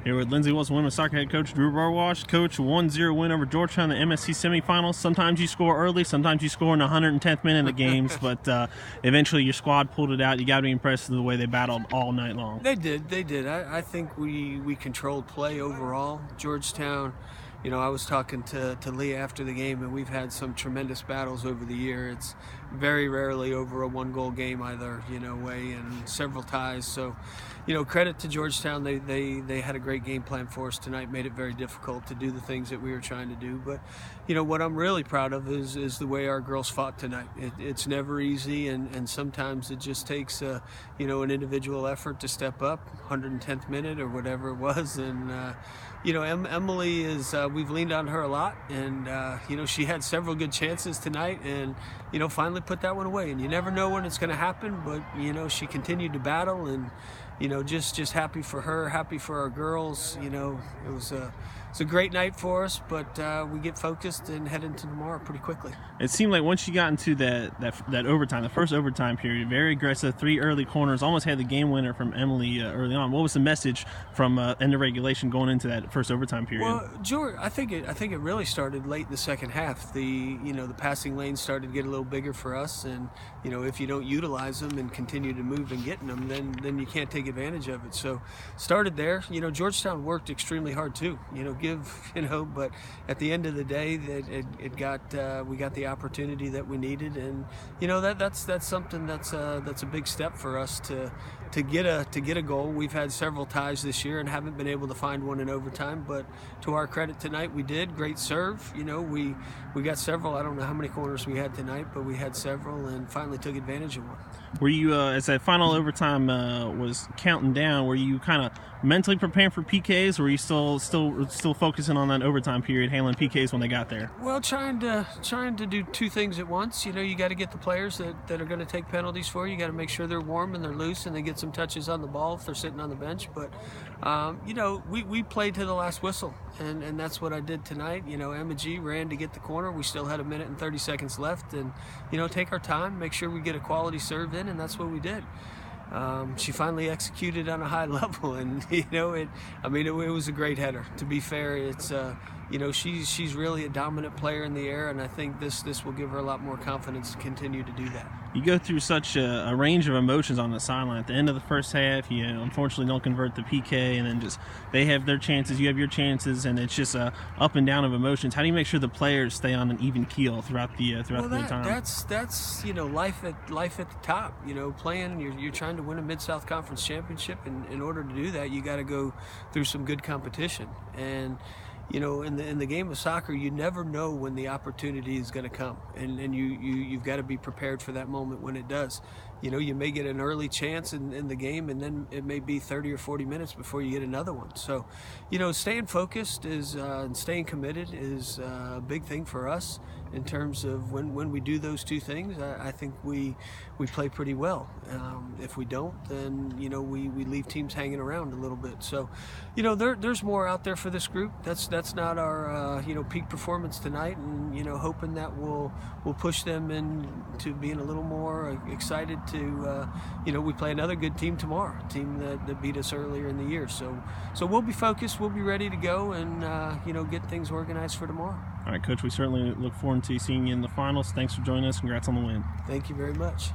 Here with Lindsey Wilson women's soccer head coach Drew Burwash. Coach, 1-0 win over Georgetown in the MSC semifinals. Sometimes you score early, sometimes you score in the 110th minute of games, but eventually your squad pulled it out. You got to be impressed with the way they battled all night long. They did. I think we controlled play overall. Georgetown, I was talking to Lee after the game, and we've had some tremendous battles over the year. It's very rarely over a one-goal game either, way, and several ties. So, credit to Georgetown. They had a great game plan for us tonight, made it very difficult to do the things that we were trying to do. But, what I'm really proud of is the way our girls fought tonight. It's never easy, and sometimes it just takes, an individual effort to step up, 110th minute or whatever it was. And, Emily is, we've leaned on her a lot, and, she had several good chances tonight, and, finally put that one away. And you never know when it's going to happen, but, she continued to battle, and, just happy for her, happy for our girls. It was a great night for us, but we get focused and head into tomorrow pretty quickly. It seemed like once you got into that overtime, the first overtime period, very aggressive, 3 early corners, almost had the game winner from Emily early on. What was the message from end of regulation going into that first overtime period? Well, George, I think it really started late in the second half. The passing lanes started to get a little bigger for us, and if you don't utilize them and continue to move and getting them, then you can't take advantage of it. So started there. Georgetown worked extremely hard too. But at the end of the day, we got the opportunity that we needed, and that's something that's a big step for us to get a goal. We've had several ties this year and haven't been able to find one in overtime, but to our credit tonight, we did. Great serve. We got several. I don't know how many corners we had tonight, but we had several and finally took advantage of one. Were you, as that final overtime was counting down, were you kind of mentally preparing for PKs, or were you still focusing on that overtime period, handling PKs when they got there? Well, trying to do two things at once. You got to get the players that are going to take penalties for you. You got to make sure they're warm and they're loose and they get some touches on the ball if they're sitting on the bench. But we played to the last whistle, and that's what I did tonight. Emma G ran to get the corner. We still had 1 minute and 30 seconds left, and take our time, make sure we get a quality serve in, and that's what we did. She finally executed on a high level, and it was a great header. To be fair, it's she's really a dominant player in the air, and I think this will give her a lot more confidence to continue to do that. You go through such a range of emotions on the sideline. At the end of the first half, you unfortunately don't convert the PK, and then they have their chances, you have your chances, and it's just a up and down of emotions. How do you make sure the players stay on an even keel throughout the time? That's life at the top. Playing, you're trying to win a Mid-South Conference championship, and in order to do that, you got to go through some good competition. And in the game of soccer, you never know when the opportunity is going to come, and you've got to be prepared for that moment when it does. You may get an early chance in the game, and then it may be 30 or 40 minutes before you get another one. So, staying focused and staying committed is a big thing for us in terms of when we do those two things. I think we play pretty well. If we don't, then we leave teams hanging around a little bit. So, there's more out there for this group. That's not our peak performance tonight, and hoping that we'll push them into being a little more excited to we play another good team tomorrow, a team that beat us earlier in the year. So we'll be focused, we'll be ready to go, and get things organized for tomorrow. All right, Coach, we certainly look forward to seeing you in the finals. Thanks for joining us. Congrats on the win. Thank you very much.